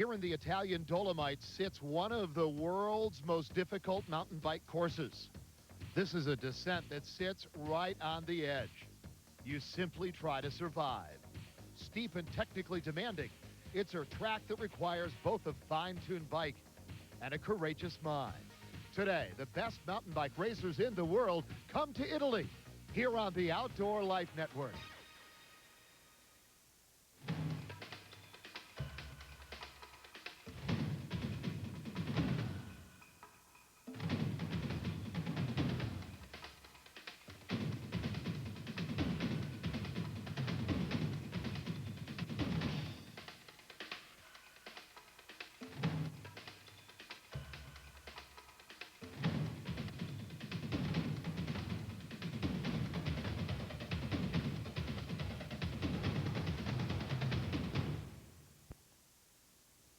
Here in the Italian Dolomites sits one of the world's most difficult mountain bike courses. This is a descent that sits right on the edge. You simply try to survive. Steep and technically demanding, it's a track that requires both a fine-tuned bike and a courageous mind. Today, the best mountain bike racers in the world come to Italy, here on the Outdoor Life Network.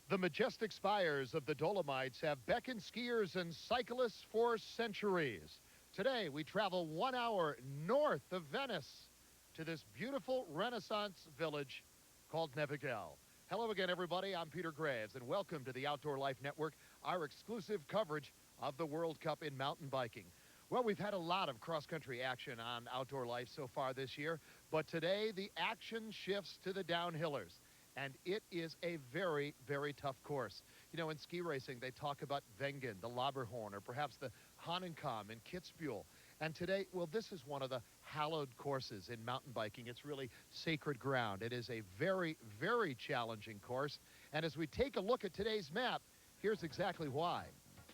The majestic spires of the Dolomites have beckoned skiers and cyclists for centuries. Today, we travel 1 hour north of Venice to this beautiful Renaissance village called Nevegal. Hello again, everybody. I'm Peter Graves, and welcome to the Outdoor Life Network, our exclusive coverage of the World Cup in mountain biking. Well, we've had a lot of cross-country action on Outdoor Life so far this year, but today the action shifts to the downhillers. And it is a very, very tough course. You know, in ski racing, they talk about Wengen, the Laberhorn, or perhaps the Hahnenkamm in Kitzbühel. And today, well, this is one of the hallowed courses in mountain biking. It's really sacred ground. It is a very, very challenging course. And as we take a look at today's map, here's exactly why.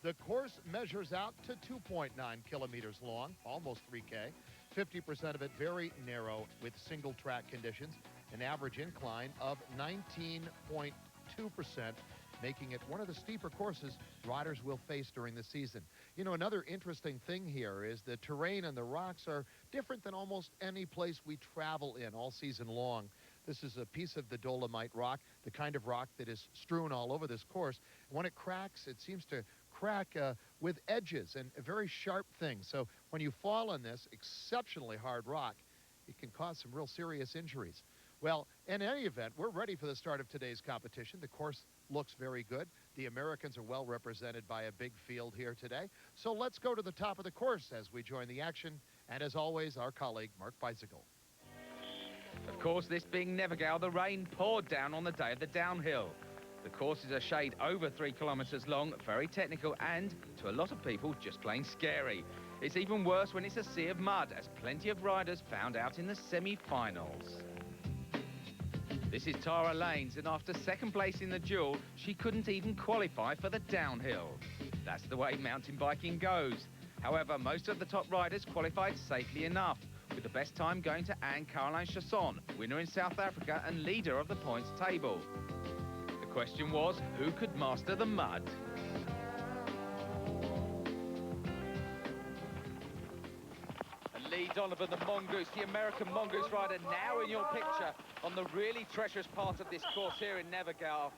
The course measures out to 2.9 kilometers long, almost 3K. 50% of it very narrow with single track conditions. An average incline of 19.2%, making it one of the steeper courses riders will face during the season. You know, another interesting thing here is the terrain and the rocks are different than almost any place we travel in all season long. This is a piece of the Dolomite rock, the kind of rock that is strewn all over this course. When it cracks, it seems to crack with edges and a very sharp thing. So when you fall on this exceptionally hard rock, it can cause some real serious injuries. Well, in any event, we're ready for the start of today's competition. The course looks very good. The Americans are well represented by a big field here today. So let's go to the top of the course as we join the action. And as always, our colleague, Mark Bicycle. Of course, this being Nevegal, the rain poured down on the day of the downhill. The course is a shade over 3 kilometers long, very technical, and to a lot of people, just plain scary. It's even worse when it's a sea of mud, as plenty of riders found out in the semi-finals. This is Tara Lanes, and after second place in the duel, she couldn't even qualify for the downhill. That's the way mountain biking goes. However, most of the top riders qualified safely enough, with the best time going to Anne-Caroline Chasson, winner in South Africa and leader of the points table. The question was, who could master the mud? Lee Donovan, the mongoose, the American mongoose rider, now in your picture on the really treacherous part of this course here in Nevegal.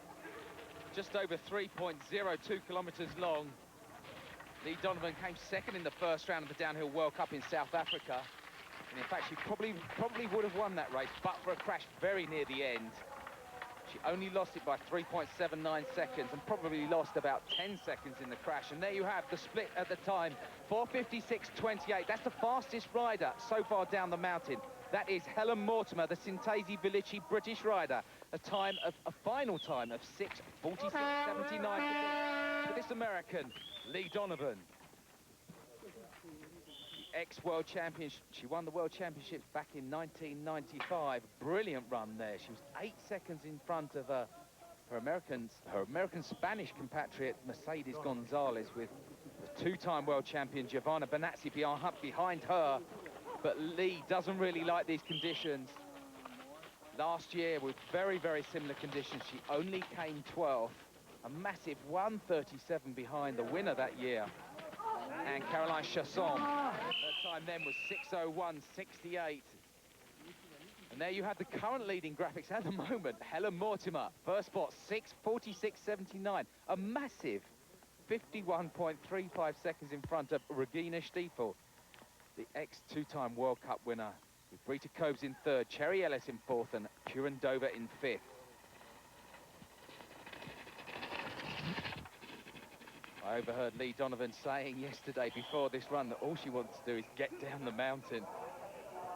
Just over 3.02 kilometers long. Lee Donovan came second in the first round of the Downhill World Cup in South Africa. And in fact, she probably would have won that race, but for a crash very near the end. She only lost it by 3.79 seconds and probably lost about 10 seconds in the crash. And there you have the split at the time, 4:56.28. That's the fastest rider so far down the mountain. That is Helen Mortimer, the Sintesi Velici British rider. A final time of 6:46.79 for this American, Lee Donovan. Ex-world champion. She won the world championships back in 1995. Brilliant run there. She was 8 seconds in front of her American Spanish compatriot Mercedes Gonzalez, with the two-time world champion Giovanna Benazzi behind her. But Lee doesn't really like these conditions. Last year, with very, very similar conditions, she only came 12th. A massive 1:37 behind the winner that year, and Caroline Chasson. Her time then was 6:01.68. And there you have the current leading graphics at the moment. Helen Mortimer, first spot, 6:46.79. A massive 51.35 seconds in front of Regina Stiefel, the ex-two-time World Cup winner, with Brita Kobes in third, Cherry Ellis in fourth, and Curran Dover in fifth. I overheard Lee Donovan saying yesterday before this run that all she wants to do is get down the mountain.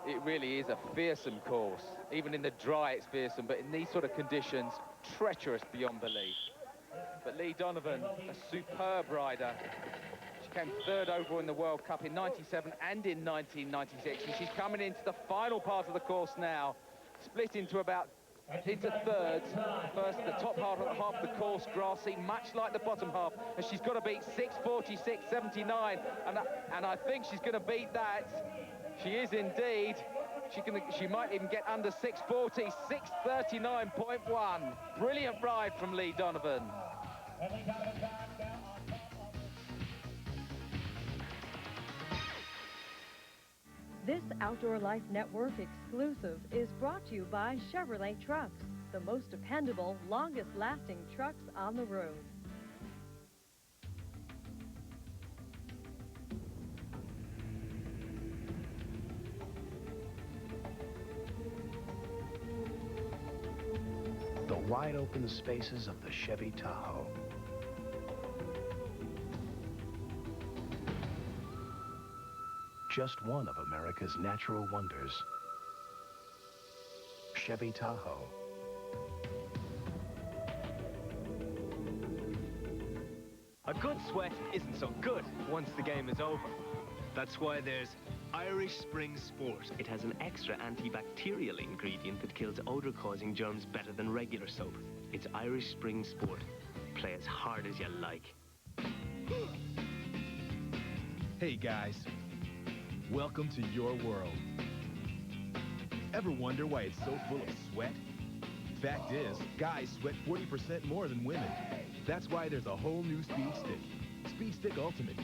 It really is a fearsome course. Even in the dry, it's fearsome, but in these sort of conditions, treacherous beyond belief. But Lee Donovan, a superb rider. She came third overall in the World Cup in '97 and in 1996, and she's coming into the final part of the course now, split into thirds. First, the top half of the course grassy, much like the bottom half, and she's got to beat 6:46.79, and I think she's going to beat that. She is indeed. She might even get under 6:40, 6:39.1. Brilliant ride from Lee Donovan. This Outdoor Life Network exclusive is brought to you by Chevrolet Trucks, the most dependable, longest-lasting trucks on the road. The wide-open spaces of the Chevy Tahoe. Just one of America's natural wonders. Chevy Tahoe. A good sweat isn't so good once the game is over. That's why there's Irish Spring Sport. It has an extra antibacterial ingredient that kills odor-causing germs better than regular soap. It's Irish Spring Sport. Play as hard as you like. Hey guys, welcome to your world. Ever wonder why it's so full of sweat? Fact is, guys sweat 40% more than women. That's why there's a whole new Speed Stick. Speed Stick Ultimate.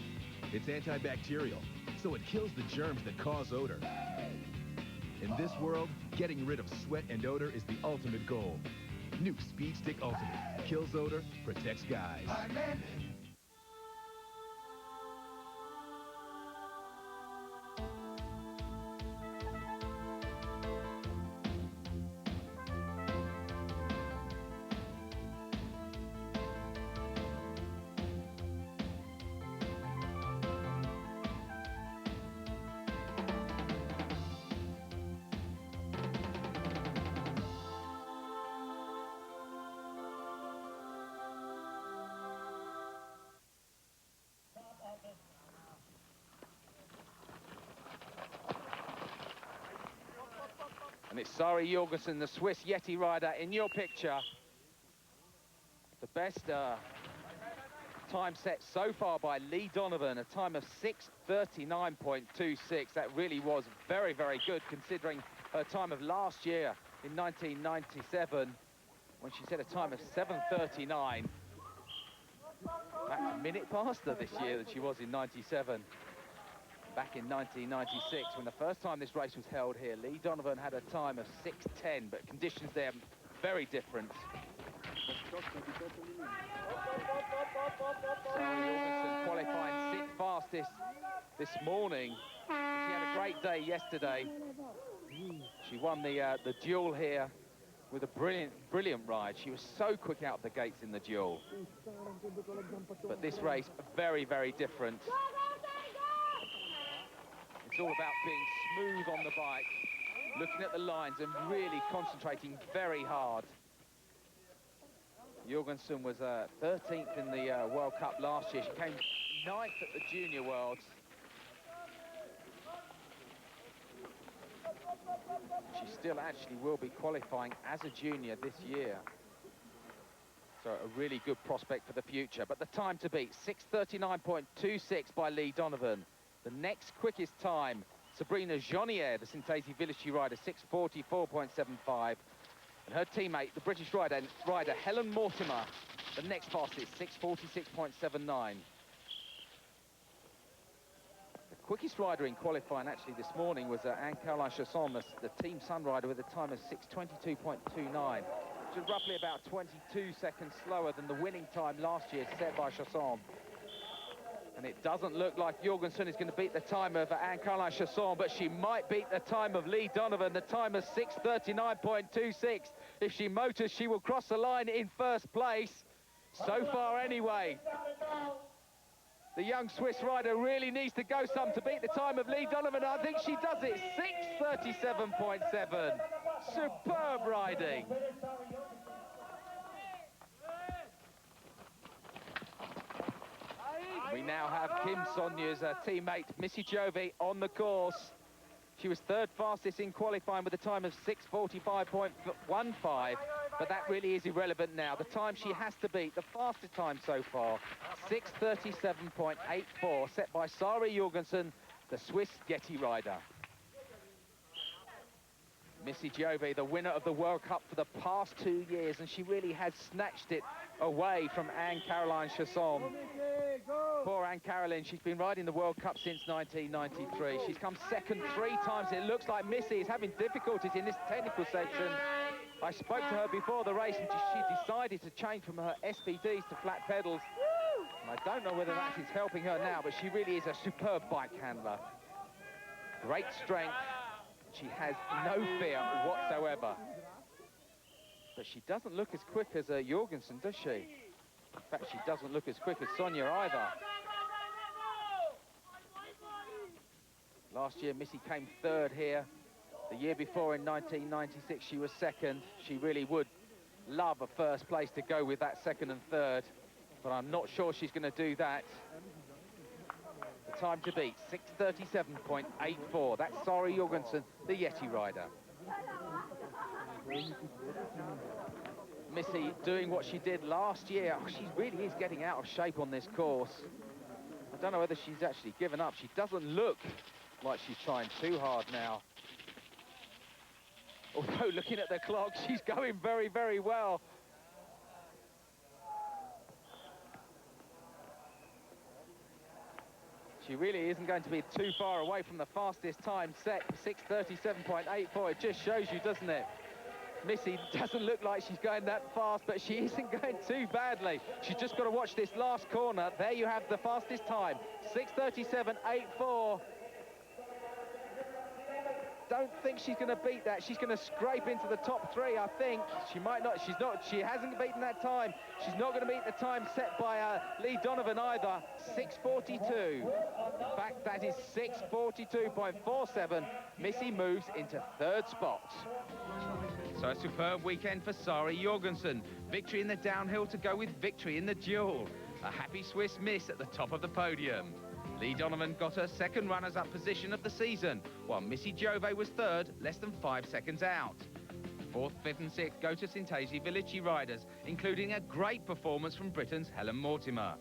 It's antibacterial, so it kills the germs that cause odor. In this world, getting rid of sweat and odor is the ultimate goal. New Speed Stick Ultimate. Kills odor, protects guys. And it's Sari Jorgensen, the Swiss Yeti rider, in your picture. The best time set so far by Lee Donovan, a time of 6:39.26. That really was very, very good, considering her time of last year in 1997, when she set a time of 7:39. That's a minute faster this year than she was in 97. Back in 1996, when the first time this race was held here, Lee Donovan had a time of 6:10, but conditions there very different. Sari Jorgensen qualifying 6th fastest this morning. She had a great day yesterday. She won the duel here with a brilliant ride. She was so quick out of the gates in the duel. But this race, very, very different. It's all about being smooth on the bike, looking at the lines and really concentrating very hard. Jorgensen was 13th in the World Cup last year. She came 9th at the Junior Worlds. She still actually will be qualifying as a junior this year. So a really good prospect for the future. But the time to beat, 6:39.26 by Lee Donovan. The next quickest time, Sabrina Jeannier, the Sintesi Village rider, 6:44.75. And her teammate, the British rider Helen Mortimer, the next fastest, 6:46.79. The quickest rider in qualifying actually this morning was Anne-Caroline Chasson, the Team Sun rider, with a time of 6:22.29, which is roughly about 22 seconds slower than the winning time last year set by Chasson. And it doesn't look like Jorgensen is going to beat the time of Anne-Caroline Chasson, but she might beat the time of Lee Donovan, the time of 6:39.26. If she motors, she will cross the line in first place. So far anyway. The young Swiss rider really needs to go some to beat the time of Lee Donovan. I think she does it. 6:37.7. Superb riding. We now have Kim Sonya's teammate, Missy Giove, on the course. She was third fastest in qualifying with a time of 6:45.15, but that really is irrelevant now. The time she has to beat, the fastest time so far, 6:37.84, set by Sari Jorgensen, the Swiss Getty rider. Missy Giove, the winner of the World Cup for the past 2 years, and she really has snatched it away from Anne-Caroline Chasson. Poor Anne-Caroline, she's been riding the World Cup since 1993. She's come second 3 times. It looks like Missy is having difficulties in this technical section. I spoke to her before the race, and she decided to change from her SVDs to flat pedals. And I don't know whether that is helping her now, but she really is a superb bike handler. Great strength. She has no fear whatsoever. But she doesn't look as quick as Jorgensen, does she? In fact, she doesn't look as quick as Sonia either. Last year, Missy came third here. The year before, in 1996, she was second. She really would love a first place to go with that second and third, but I'm not sure she's going to do that. The time to beat, 6:37.84. That's Sari Jorgensen, the Yeti rider. Missy doing what she did last year. Oh, she really is getting out of shape on this course. I don't know whether she's actually given up. She doesn't look like she's trying too hard now. Although, looking at the clock, she's going very, very well. She really isn't going to be too far away from the fastest time set, 6:37.84. It just shows you, doesn't it? Missy doesn't look like she's going that fast, but she isn't going too badly. She's just got to watch this last corner. There you have the fastest time, 6:37.84. Don't think she's going to beat that. She's going to scrape into the top 3, I think. She might not. She hasn't beaten that time. She's not going to beat the time set by Lee Donovan either. 6:42. In fact, that is 6:42.47. Missy moves into third spot. So a superb weekend for Sari Jorgensen. Victory in the downhill to go with victory in the duel. A happy Swiss miss at the top of the podium. Lee Donovan got her second runners-up position of the season, while Missy Giove was third, less than 5 seconds out. 4th, 5th and 6th go to Sintesi Velici riders, including a great performance from Britain's Helen Mortimer.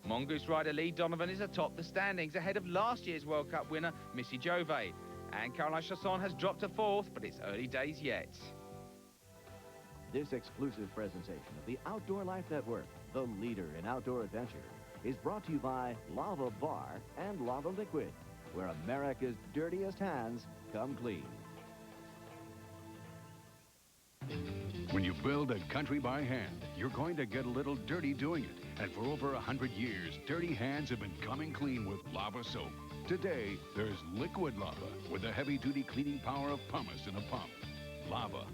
Mongoose rider Lee Donovan is atop the standings, ahead of last year's World Cup winner Missy Giove. And Caroline Chasson has dropped to 4th, but it's early days yet. This exclusive presentation of the Outdoor Life Network, the leader in outdoor adventure, is brought to you by Lava Bar and Lava Liquid, where America's dirtiest hands come clean. When you build a country by hand, you're going to get a little dirty doing it. And for over 100 years, dirty hands have been coming clean with Lava soap. Today, there's liquid lava with the heavy-duty cleaning power of pumice in a pump. Lava.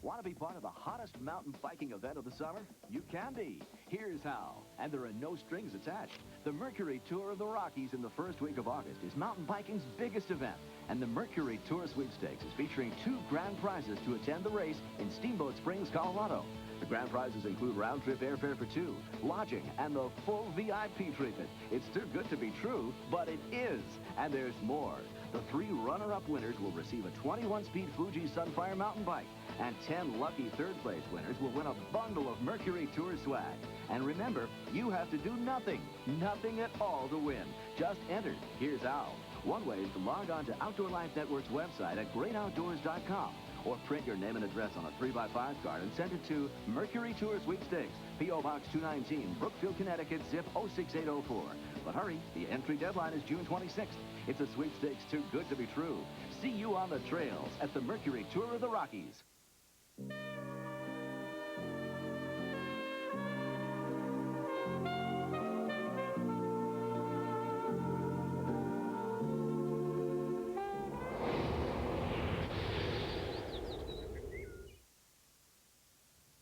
Want to be part of the hottest mountain biking event of the summer? You can be. Here's how. And there are no strings attached. The Mercury Tour of the Rockies in the first week of August is mountain biking's biggest event. And the Mercury Tour Sweepstakes is featuring 2 grand prizes to attend the race in Steamboat Springs, Colorado. The grand prizes include round-trip airfare for 2, lodging, and the full VIP treatment. It's too good to be true, but it is. And there's more. The 3 runner-up winners will receive a 21-speed Fuji Sunfire mountain bike, and 10 lucky third-place winners will win a bundle of Mercury Tour swag. And remember, you have to do nothing at all to win. Just enter. Here's how. One way is to log on to Outdoor Life Network's website at greatoutdoors.com, or print your name and address on a 3x5 card and send it to Mercury Tour Sweepstakes, P.O. Box 219, Brookfield, Connecticut, zip 06804. But hurry, the entry deadline is June 26th. It's a sweepstakes too good to be true. See you on the trails at the Mercury Tour of the Rockies.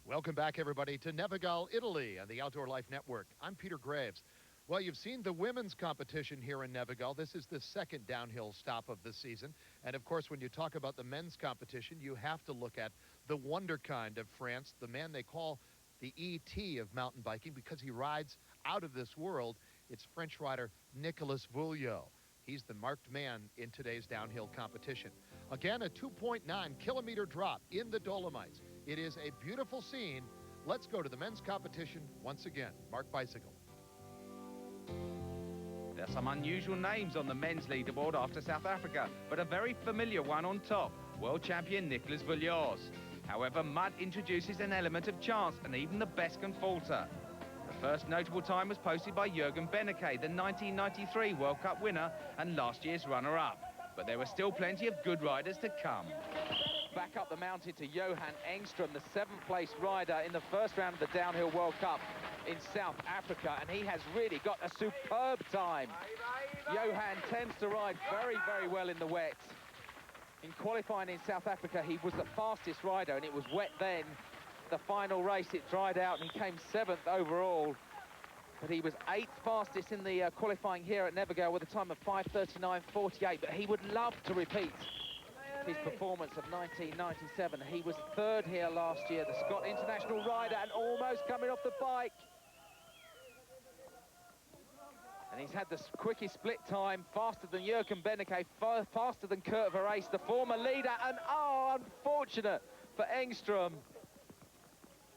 Welcome back, everybody, to Nevegal, Italy, on the Outdoor Life Network. I'm Peter Graves. Well, you've seen the women's competition here in Nevegal. This is the second downhill stop of the season. And of course, when you talk about the men's competition, you have to look at the wonderkind of France, the man they call the E.T. of mountain biking because he rides out of this world. It's French rider Nicolas Vouillot. He's the marked man in today's downhill competition. Again, a 2.9 kilometer drop in the Dolomites. It is a beautiful scene. Let's go to the men's competition once again. Mark Bicycle. There are some unusual names on the men's leaderboard after South Africa, but a very familiar one on top, world champion Nicolas Vouillot. However, mud introduces an element of chance, and even the best can falter. The first notable time was posted by Jürgen Benneke, the 1993 World Cup winner and last year's runner-up. But there were still plenty of good riders to come. Back up the mountain to Johan Engström, the 7th place rider in the first round of the Downhill World Cup in South Africa, and he has really got a superb time. Johan tends to ride very, very well in the wet. In qualifying in South Africa, he was the fastest rider, and it was wet then. The final race, it dried out, and he came 7th overall. But he was 8th fastest in the qualifying here at Nevegal with a time of 5:39.48. But he would love to repeat his performance of 1997. He was 3rd here last year, the Scott International rider, and almost coming off the bike. And he's had the quickest split time, faster than Jürgen Benneke, faster than Kurt Verrees, the former leader, and oh, unfortunate for Engström.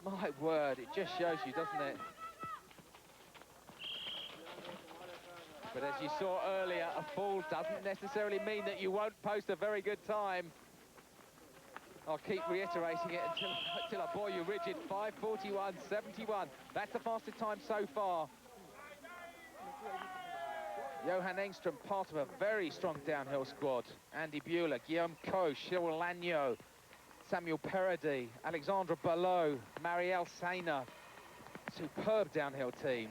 My word, it just shows you, doesn't it? But as you saw earlier, a fall doesn't necessarily mean that you won't post a very good time. I'll keep reiterating it until I bore you rigid. 5:41.71. That's the fastest time so far. Johan Engström, part of a very strong downhill squad. Andy Bueller, Guillaume Coche, Cyril Lagneau, Samuel Peredy, Alexandre Ballot, Marielle Sainer. Superb downhill team.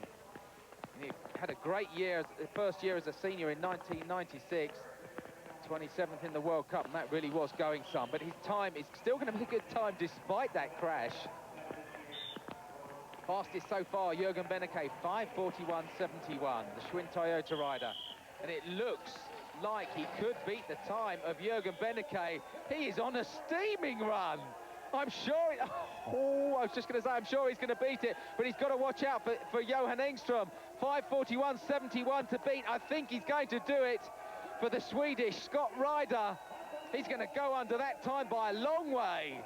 He had a great year, first year as a senior in 1996. 27th in the World Cup, and that really was going some. But his time is still going to be a good time despite that crash. Fastest so far, Jürgen Benneke, 5:41.71, the Schwinn Toyota rider. And it looks like he could beat the time of Jürgen Benneke. He is on a steaming run. I'm sure, I was just going to say, I'm sure he's going to beat it, but he's got to watch out for Johan Engström. 5:41.71 to beat. I think he's going to do it for the Swedish Scott rider. He's going to go under that time by a long way.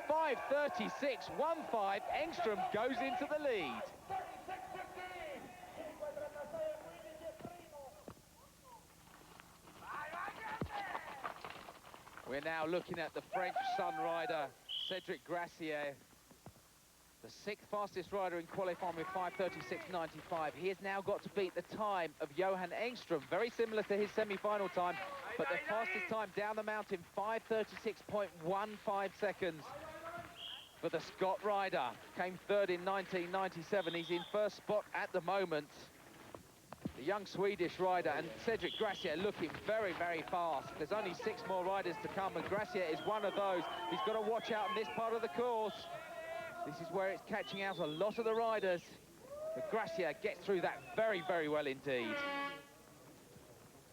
5:36.15. Engström goes into the lead. We're now looking at the French Sun rider, Cédric Gracier, the 6th fastest rider in qualifying with 5:36.95. He has now got to beat the time of Johan Engström, very similar to his semi-final time, but the fastest time down the mountain, 5:36.15 seconds. For the Scott rider, came 3rd in 1997. He's in 1st spot at the moment. The young Swedish rider, and Cédric Gracier looking very, very fast. There's only 6 more riders to come, and Gracier is one of those. He's got to watch out in this part of the course. This is where it's catching out a lot of the riders. But Gracier gets through that very, very well indeed.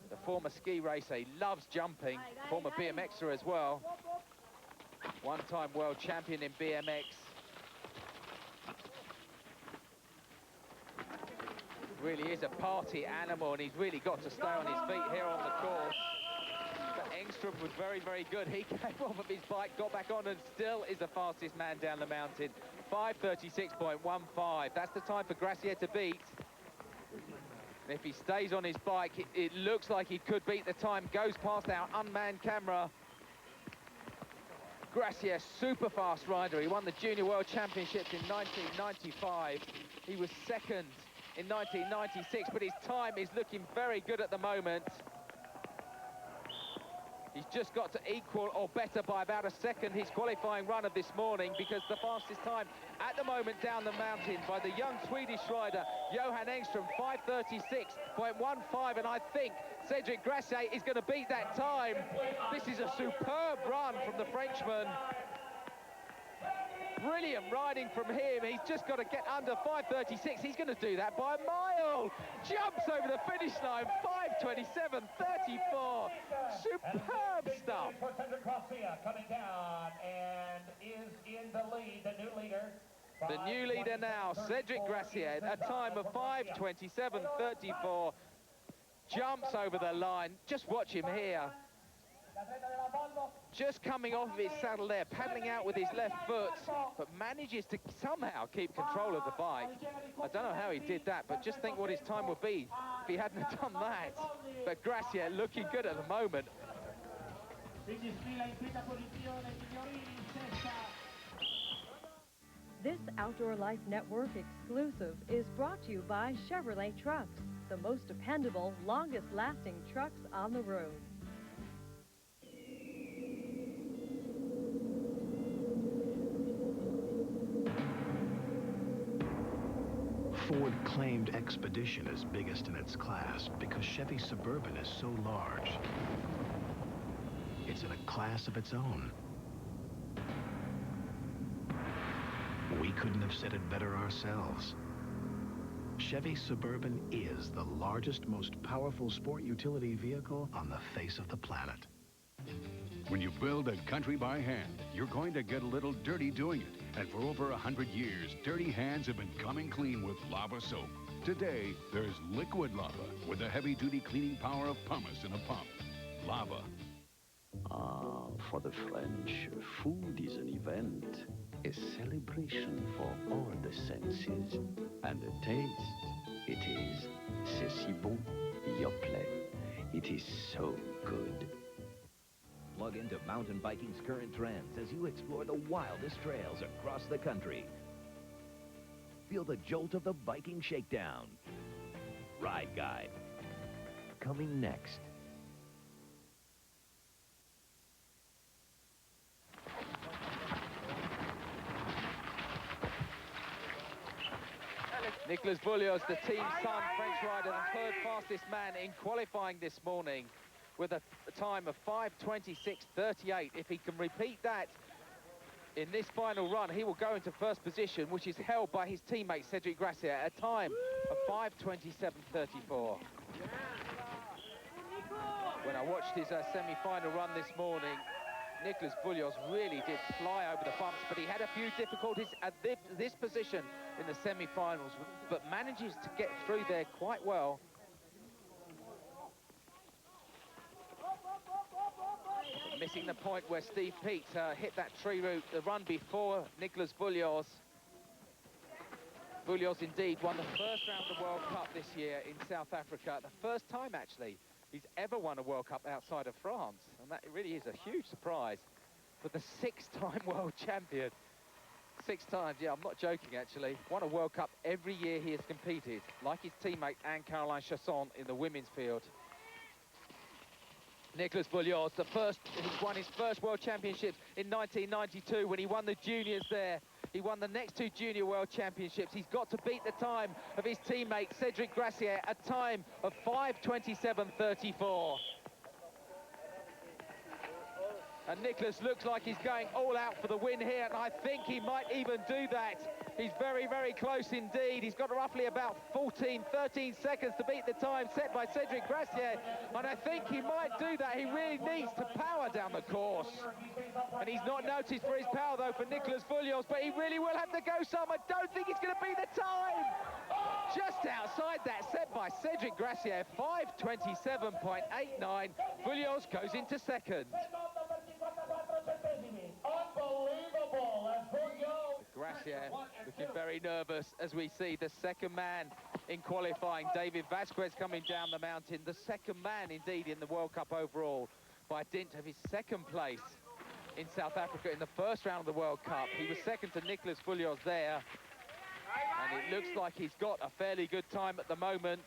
The former ski racer, he loves jumping. Former BMXer as well. One-time world champion in BMX. Really is a party animal, and he's really got to stay on his feet here on the course. But Engström was very, very good. He came off of his bike, got back on, and still is the fastest man down the mountain. 5:36.15. That's the time for Gracier to beat. And if he stays on his bike, it looks like he could beat the time. Goes past our unmanned camera. Gracier, super fast rider. He won the Junior World Championships in 1995. He was 2nd in 1996, but his time is looking very good at the moment. He's just got to equal or better by about a second his qualifying run of this morning, because the fastest time at the moment down the mountain by the young Swedish rider, Johan Engström, 5:36.15, and I think Cédric Gracier is going to beat that time. This is a superb run from the Frenchman. Brilliant riding from him. He's just got to get under 5:36. He's going to do that by a mile. Jumps over the finish line, 5:27.34. Superb stuff. Coming down and is in the lead, the new leader. The new leader now, Cedric Gracier, a time of 5:27.34. Jumps over the line. Just watch him here. Just coming off of his saddle there, paddling out with his left foot, but manages to somehow keep control of the bike. I don't know how he did that, but just think what his time would be if he hadn't done that. But Gracier looking good at the moment. This Outdoor Life Network exclusive is brought to you by Chevrolet Trucks, the most dependable, longest-lasting trucks on the road. Ford claimed Expedition is biggest in its class because Chevy Suburban is so large. It's in a class of its own. We couldn't have said it better ourselves. Chevy Suburban is the largest, most powerful sport utility vehicle on the face of the planet. When you build a country by hand, you're going to get a little dirty doing it. And for over 100 years, dirty hands have been coming clean with lava soap. Today, there's liquid lava with the heavy-duty cleaning power of pumice in a pump. Lava. Ah, for the French, food is an event, a celebration for all the senses. And the taste, it is, c'est si bon, yoplait. It is so good. Plug into mountain biking's current trends as you explore the wildest trails across the country. Feel the jolt of the biking shakedown. Ride Guide. Coming next. Nicolas Voulios, the team son, French rider, the third fastest man in qualifying this morning with a time of 5:26.38. If he can repeat that in this final run, he will go into first position, which is held by his teammate Cedric Gracier at a time of 5:27.34. When I watched his semi-final run this morning, Nicolas Voulios really did fly over the bumps, but he had a few difficulties at this position in the semi-finals, but manages to get through there quite well. Missing the point where Steve Peat hit that tree root, the run before Nicolas Voulios. Voulios indeed won the first round of the World Cup this year in South Africa. The first time, actually, he's ever won a World Cup outside of France. And that really is a huge surprise for the six-time world champion. 6 times, yeah, I'm not joking, actually. Won a World Cup every year he has competed, like his teammate Anne-Caroline Chasson in the women's field. Nicolas Voulios, he's won his first World Championships in 1992 when he won the juniors there. He won the next 2 junior World Championships. He's got to beat the time of his teammate Cedric Gracier, a time of 5:27.34. And Nicolas looks like he's going all out for the win here, and I think he might even do that. He's very, very close indeed. He's got roughly about 13 seconds to beat the time set by Cedric Gracier, and I think he might do that. He really needs to power down the course. And he's not noticed for his power, though, for Nicolas Voulios, but he really will have to go some. I don't think it's going to be the time. Just outside that set by Cedric Gracier, 5:27.89. Voulios goes into second. Gracier looking very nervous as we see the second man in qualifying, David Vasquez, coming down the mountain. The second man, indeed, in the World Cup overall by dint of his second place in South Africa in the first round of the World Cup. He was second to Nicolas Voulios there. And it looks like he's got a fairly good time at the moment.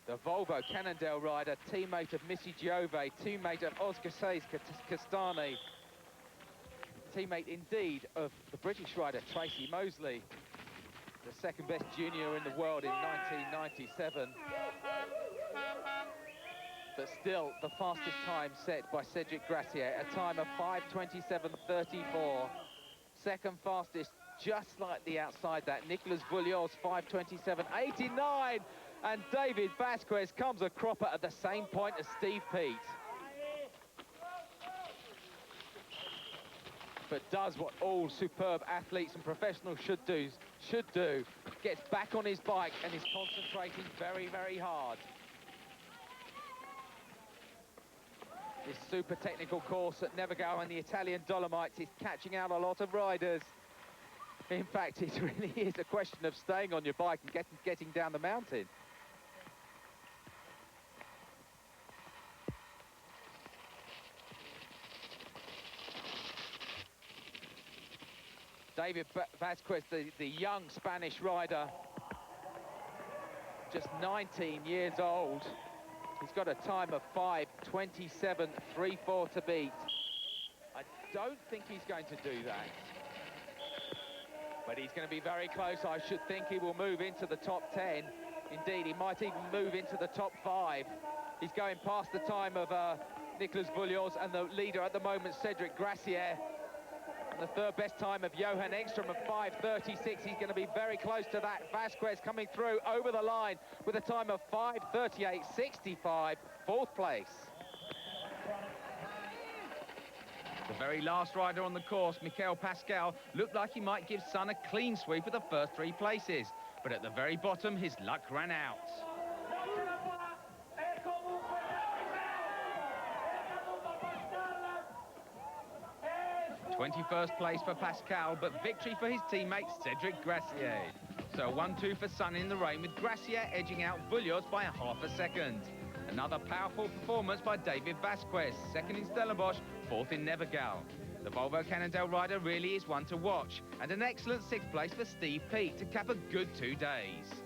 The Volvo Cannondale rider, teammate of Missy Giove, teammate of Oscar Says Castani, teammate indeed of the British rider Tracy Mosley, the second best junior in the world in 1997. But still the fastest time set by Cedric Gracier, a time of 5:27.34. Second fastest, just slightly outside that. Nicolas Vullios, 5:27.89. And David Vasquez comes a cropper at the same point as Steve Peat. But does what all superb athletes and professionals should do. Gets back on his bike and is concentrating very, very hard. This super technical course at Nevegal and the Italian Dolomites is catching out a lot of riders. In fact, it really is a question of staying on your bike and getting down the mountain. David Vasquez, the young Spanish rider, just 19 years old. He's got a time of 5:27.34 to beat. I don't think he's going to do that. But he's going to be very close. I should think he will move into the top 10. Indeed, he might even move into the top 5. He's going past the time of Nicolas Vullios and the leader at the moment, Cedric Gracier. And the third best time of Johan Engstrom of 5:36. He's going to be very close to that. Vasquez coming through over the line with a time of 5:38.65, fourth place. The very last rider on the course, Michael Pascal, looked like he might give Sun a clean sweep of the first 3 places. But at the very bottom, his luck ran out. 21st place for Pascal, but victory for his teammate Cedric Gracier. So 1-2 for Sun in the rain, with Gracier edging out Vullios by ½ a second. Another powerful performance by David Vasquez, second in Stellenbosch, fourth in Nevegal. The Volvo Cannondale rider really is one to watch, and an excellent 6th place for Steve Peat to cap a good 2 days.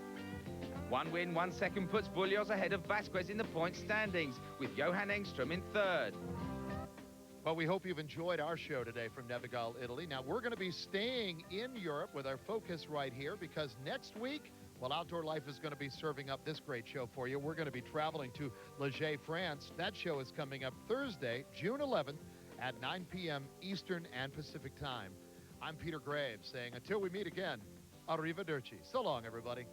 1 win, 1 second puts Vullios ahead of Vasquez in the point standings, with Johan Engstrom in 3rd. Well, we hope you've enjoyed our show today from Nevegal, Italy. Now, we're going to be staying in Europe with our focus right here, because next week, well, Outdoor Life is going to be serving up this great show for you. We're going to be traveling to Liège, France. That show is coming up Thursday, June 11th at 9 p.m. Eastern and Pacific time. I'm Peter Graves saying until we meet again, arrivederci. So long, everybody.